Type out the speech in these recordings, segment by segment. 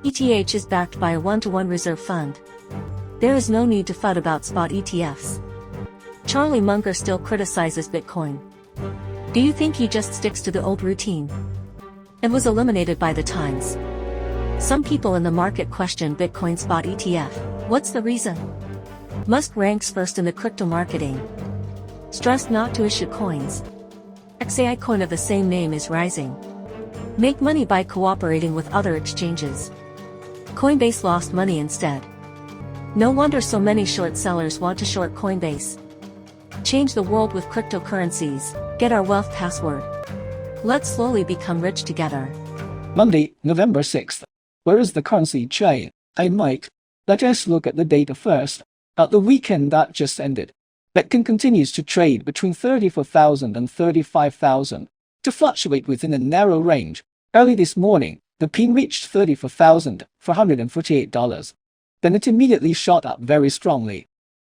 ETH is backed by a one-to-one reserve fund. There is no need to FUD about spot ETFs. Charlie Munger still criticizes Bitcoin. Do you think he just sticks to the old routine? It was eliminated by the times. Some people in the market question Bitcoin spot ETF. What's the reason? Musk ranks first in the crypto marketing. Stressed not to issue coins. XAI coin of the same name is rising. Make money by cooperating with other exchanges. Coinbase lost money instead. No wonder so many short sellers want to short Coinbase. Change the world with cryptocurrencies. Get our wealth password. Let's slowly become rich together. Monday, November 6th. Where is the currency chain? Hey Mike, let us look at the data first. At the weekend that just ended, Bitcoin continues to trade between 34,000 and 35,000, to fluctuate within a narrow range. Early this morning, the pin reached $34,448. Then it immediately shot up very strongly.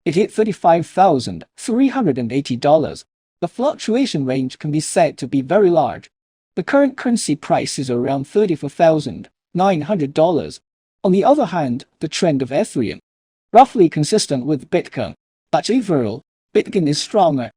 It hit $35,380. The fluctuation range can be said to be very large. The current currency price is around $34,900. On the other hand, the trend of Ethereum, roughly consistent with Bitcoin, but overall, Bitcoin is stronger.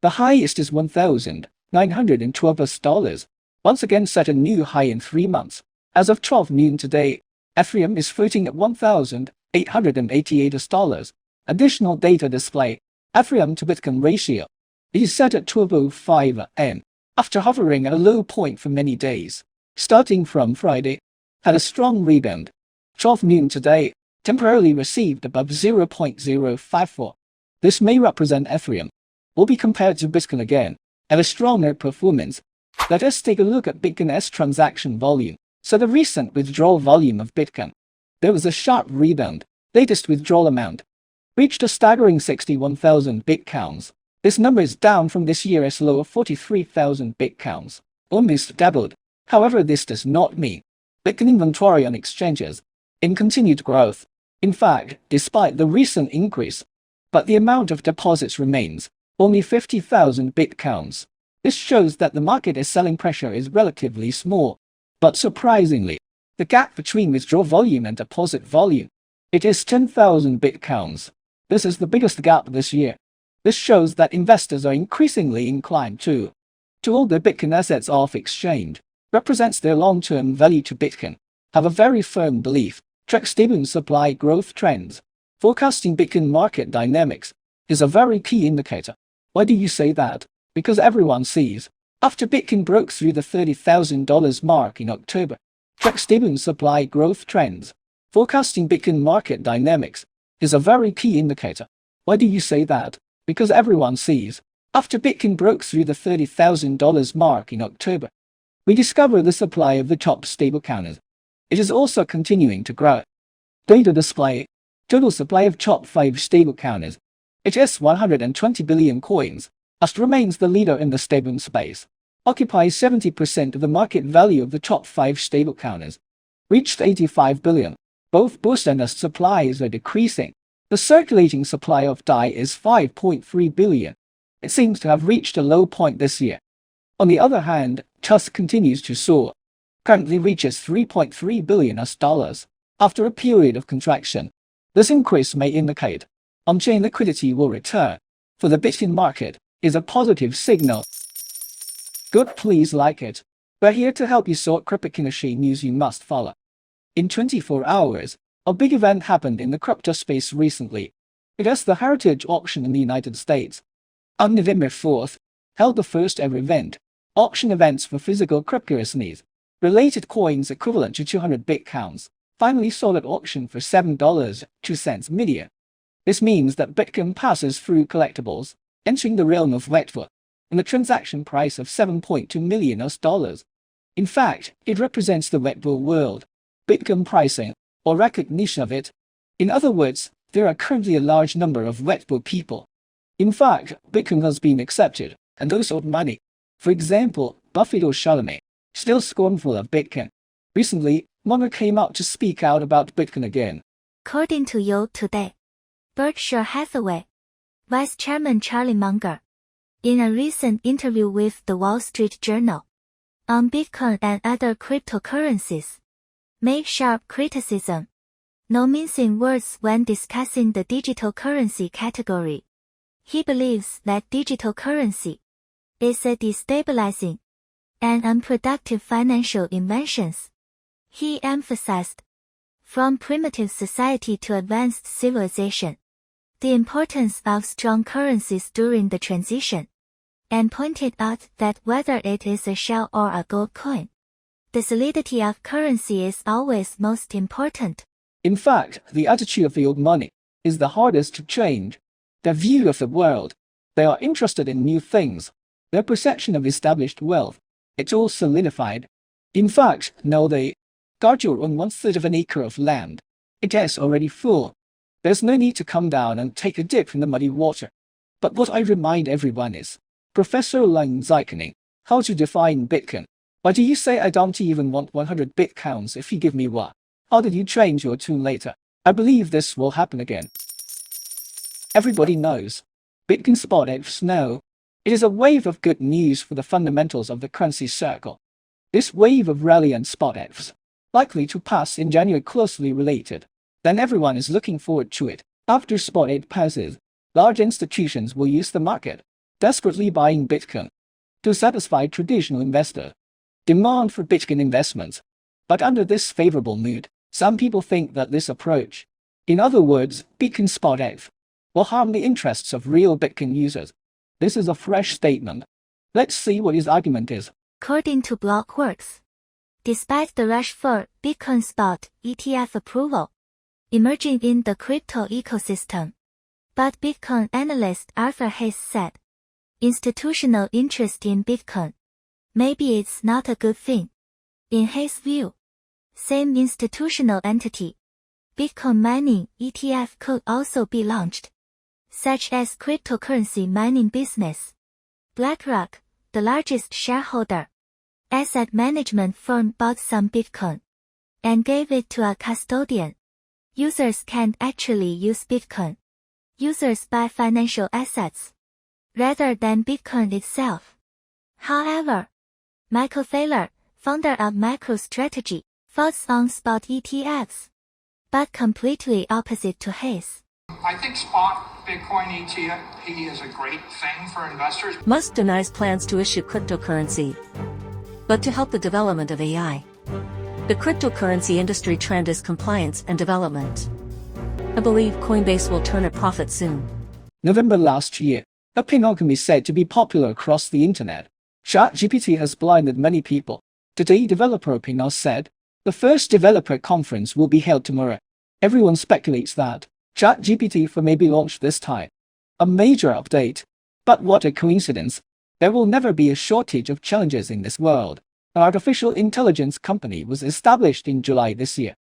The highest is $1,912, once again set a new high in 3 months. As of 12 noon today, Ethereum is floating at $1,888. Additional data display, Ethereum to Bitcoin ratio, is set at 12:05 am, after hovering at a low point for many days. Starting from Friday, had a strong rebound. 12 noon today, temporarily received above 0.054. This may represent Ethereum will be compared to Bitcoin again, at a stronger performance. Let us take a look at Bitcoin's transaction volume. So the recent withdrawal volume of Bitcoin, there was a sharp rebound. Latest withdrawal amount reached a staggering 61,000 Bitcoins. This number is down from this year's low of 43,000 Bitcoins, almost doubled. However, this does not mean Bitcoin inventory on exchanges in continued growth. In fact, despite the recent increase, but the amount of deposits remains only 50,000 Bitcoins. This shows that the market's selling pressure is relatively small. But surprisingly, the gap between withdrawal volume and deposit volume, it is 10,000 Bitcoins. This is the biggest gap this year. This shows that investors are increasingly inclined to hold their Bitcoin assets off exchange. Represents their long-term value to Bitcoin. Have a very firm belief. Track stable supply growth trends. Forecasting Bitcoin market dynamics is a very key indicator. Why do you say that? Because everyone sees, after Bitcoin broke through the $30,000 mark in October, track stable supply growth trends. Forecasting Bitcoin market dynamics is a very key indicator. Why do you say that? Because everyone sees, after Bitcoin broke through the $30,000 mark in October, we discover the supply of the top stablecoins. It is also continuing to grow. Data display, total supply of top 5 stablecoins. It is 120 billion coins. Ast remains the leader in the stable space, occupies 70% of the market value of the top 5 stablecoins, reached 85 billion. Both Boost and Ast supplies are decreasing. The circulating supply of DAI is 5.3 billion. It seems to have reached a low point this year. On the other hand, Tusk continues to soar. Currently reaches 3.3 billion dollars after a period of contraction. This increase may indicate on-chain liquidity will return for the Bitcoin market. Is a positive signal. Good, please like it. We're here to help you sort cryptocurrency news you must follow. In 24 hours, a big event happened in the crypto space recently. It is the Heritage Auction in the United States. On November 4th, held the first ever event, auction events for physical cryptocurrencies, related coins equivalent to 200 Bitcoins, finally sold at auction for $7.02 million. This means that Bitcoin passes through collectibles, entering the realm of Web3, and the transaction price of $7.2 million. In fact, it represents the Web3 world, Bitcoin pricing, or recognition of it. In other words, there are currently a large number of Web3 people. In fact, Bitcoin has been accepted, and those owed money. For example, Buffett or Charlemagne, still scornful of Bitcoin. Recently, Munger came out to speak out about Bitcoin again. According to you today, Berkshire Hathaway Vice Chairman Charlie Munger, in a recent interview with the Wall Street Journal, on Bitcoin and other cryptocurrencies, made sharp criticism. No mincing words when discussing the digital currency category. He believes that digital currency is a destabilizing and unproductive financial invention. He emphasized, from primitive society to advanced civilization, the importance of strong currencies during the transition, and pointed out that whether it is a shell or a gold coin, the solidity of currency is always most important. In fact, the attitude of the old money is the hardest to change. Their view of the world, they are interested in new things. Their perception of established wealth, it's all solidified. In fact, now they guard you on 1/3 of an acre of land. It is already full. There's no need to come down and take a dip in the muddy water. But what I remind everyone is, Professor Lang Zikening, how to define Bitcoin. Why do you say I don't even want 100 Bitcoins if you give me one? How did you change your tune later? I believe this will happen again. Everybody knows. Bitcoin spot ETFs know. It is a wave of good news for the fundamentals of the currency circle. This wave of rally and spot ETFs, likely to pass in January, closely related. Then everyone is looking forward to it. After spot ETH passes, large institutions will use the market, desperately buying Bitcoin to satisfy traditional investors' demand for Bitcoin investments. But under this favorable mood, some people think that this approach, in other words, Bitcoin spot ETH, will harm the interests of real Bitcoin users. This is a fresh statement. Let's see what his argument is. According to Blockworks, despite the rush for Bitcoin spot ETF approval emerging in the crypto ecosystem, but Bitcoin analyst Arthur Hayes said, institutional interest in Bitcoin, maybe it's not a good thing. In his view, same institutional entity, Bitcoin mining ETF could also be launched, such as cryptocurrency mining business. BlackRock, the largest shareholder, asset management firm, bought some Bitcoin and gave it to a custodian. Users can't actually use Bitcoin. Users buy financial assets rather than Bitcoin itself. However, Michael Thaler, founder of MicroStrategy, thoughts on spot ETFs, but completely opposite to Hayes. I think spot Bitcoin ETF is a great thing for investors. Musk denies plans to issue cryptocurrency, but to help the development of AI. The cryptocurrency industry trend is compliance and development. I believe Coinbase will turn a profit soon. November last year, a ping alchemy is said to be popular across the internet. ChatGPT has blinded many people. Today, developer Pinot said, the first developer conference will be held tomorrow. Everyone speculates that ChatGPT 4 may be launched this time. A major update. But what a coincidence. There will never be a shortage of challenges in this world. An artificial intelligence company was established in July this year.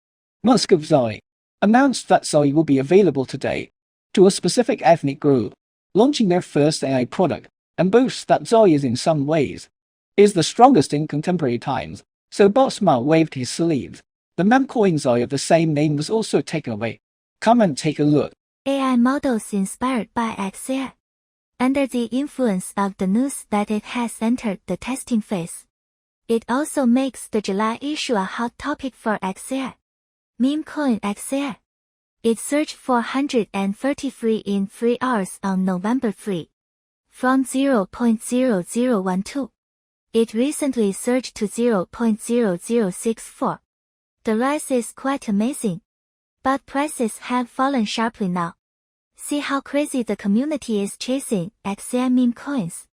Musk of Zoe announced that Zoe will be available today to a specific ethnic group, launching their first AI product, and boasts that Zoe is in some ways is the strongest in contemporary times. So Boss Mao waved his sleeves. The meme coin Zoe of the same name was also taken away. Come and take a look. AI models inspired by XAI. Under the influence of the news that it has entered the testing phase, it also makes the July issue a hot topic for XAI. Meme coin XAI. It surged 433 in 3 hours on November 3. From 0.0012. It recently surged to 0.0064. The rise is quite amazing. But prices have fallen sharply now. See how crazy the community is chasing XAI meme coins.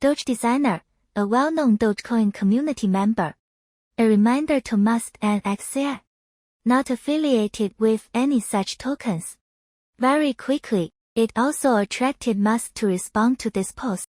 Doge Designer, a well-known Dogecoin community member. A reminder to Musk and XAI, not affiliated with any such tokens. Very quickly, it also attracted Musk to respond to this post.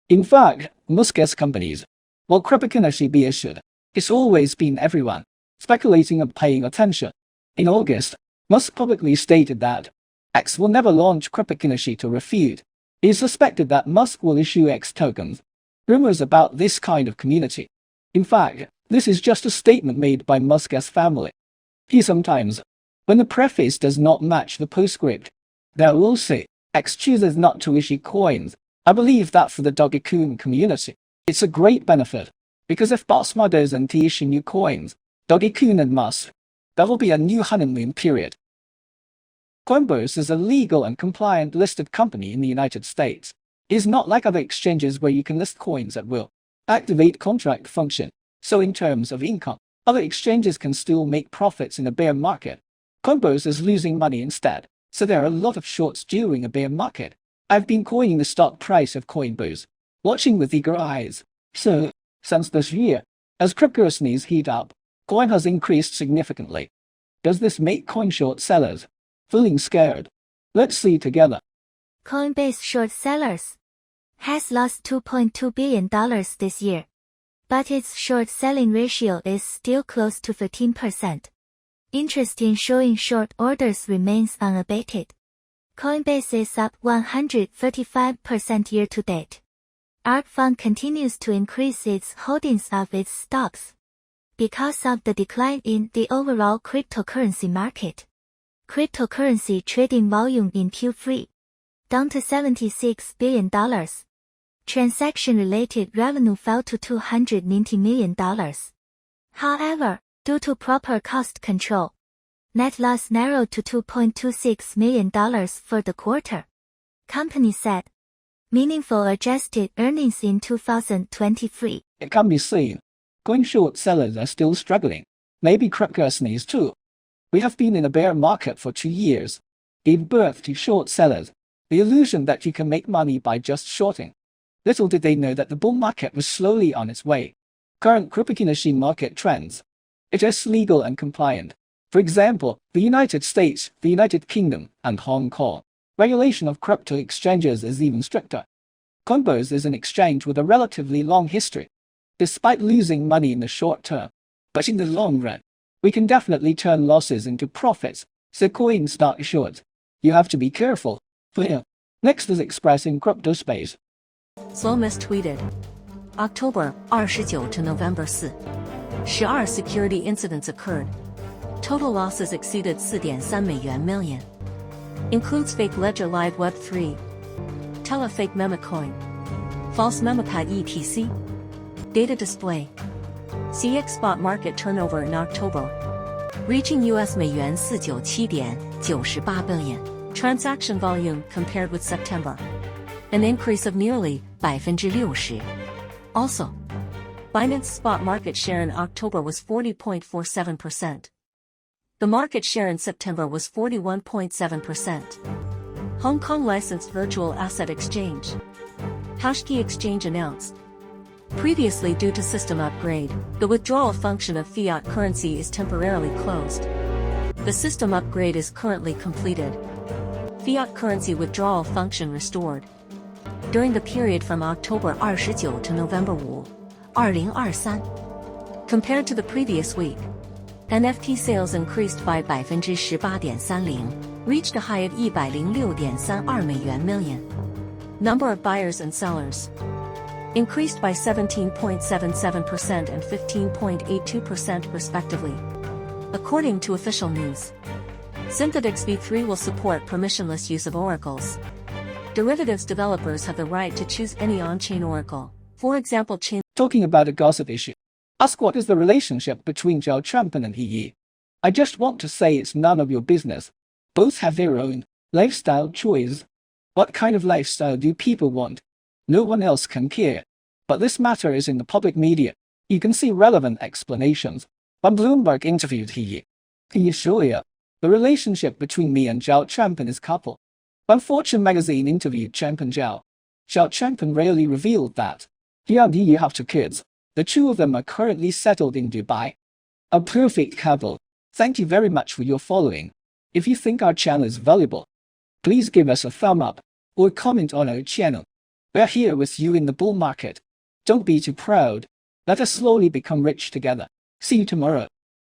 In fact, Musk's companies, while cryptocurrency be issued, it's always been everyone speculating and paying attention. In August, Musk publicly stated that X will never launch cryptocurrency to refute. It is suspected that Musk will issue X tokens. Rumors about this kind of community. In fact, this is just a statement made by Musk's family. He sometimes, when the preface does not match the postscript, they will say, X chooses not to issue coins. I believe that for the dogecoin community, It's a great benefit, because if boss doesn't issue new coins, dogecoin and Musk, there will be a new honeymoon period. Coinbase is a legal and compliant listed company in the United States. It is not like other exchanges where you can list coins at will. Activate contract function. So in terms of income, other exchanges can still make profits in a bear market. Coinbase is losing money instead, so there are a lot of shorts during a bear market. I've been coining the stock price of Coinbase, watching with eager eyes. So, since this year, as cryptocurrencies heat up, coin has increased significantly. Does this make coin short sellers feeling scared? Let's see together. Coinbase short sellers has lost $2.2 billion this year, but its short selling ratio is still close to 15%. Interest in showing short orders remains unabated. Coinbase is up 135% year to date. ARK Fund continues to increase its holdings of its stocks because of the decline in the overall cryptocurrency market. Cryptocurrency trading volume in Q3 down to $76 billion. Transaction-related revenue fell to $290 million. However, due to proper cost control, net loss narrowed to $2.26 million for the quarter. Company said. Meaningful adjusted earnings in 2023. It can be seen. Coin short sellers are still struggling. Maybe cryptocurrencies too. We have been in a bear market for 2 years. Gave birth to short sellers. The illusion that you can make money by just shorting. Little did they know that the bull market was slowly on its way. Current cryptocurrency market trends. It is legal and compliant. For example, the United States, the United Kingdom, and Hong Kong. Regulation of crypto exchanges is even stricter. Coinbase is an exchange with a relatively long history, despite losing money in the short term. But in the long run, we can definitely turn losses into profits, so coin stock short. You have to be careful. Next is Express in crypto space. Slomis tweeted. October 29 to November 4. 12 security incidents occurred. Total losses exceeded $4.3 million. Includes fake ledger live web3, telefake memecoin, false memopad etc. Data display. CX spot market turnover in October, reaching $47.98 billion. Transaction volume compared with September, an increase of nearly 60%. Also, Binance spot market share in October was 40.47%. The market share in September was 41.7%. Hong Kong licensed virtual asset exchange. Hashkey Exchange announced. Previously, due to system upgrade, the withdrawal function of fiat currency is temporarily closed. The system upgrade is currently completed. Fiat currency withdrawal function restored. During the period from October 29 to November 5, 2023. Compared to the previous week, NFT sales increased by 18.30%, reached a high of $106.32 million. Number of buyers and sellers increased by 17.77% and 15.82% respectively. According to official news, Synthetix v3 will support permissionless use of oracles. Derivatives developers have the right to choose any on-chain oracle. For example, chain. Talking about a gossip issue. Ask what is the relationship between Zhao Champion and He. I just want to say it's none of your business. Both have their own lifestyle choice. What kind of lifestyle do people want? No one else can care. But this matter is in the public media. You can see relevant explanations. When Bloomberg interviewed He showed you the relationship between me and Zhao Champion is couple. When Fortune magazine interviewed Champion Zhao Champion rarely revealed that he and He have 2 kids. The 2 of them are currently settled in Dubai. A perfect couple. Thank you very much for your following. If you think our channel is valuable, please give us a thumb up or comment on our channel. We're here with you in the bull market. Don't be too proud. Let us slowly become rich together. See you tomorrow.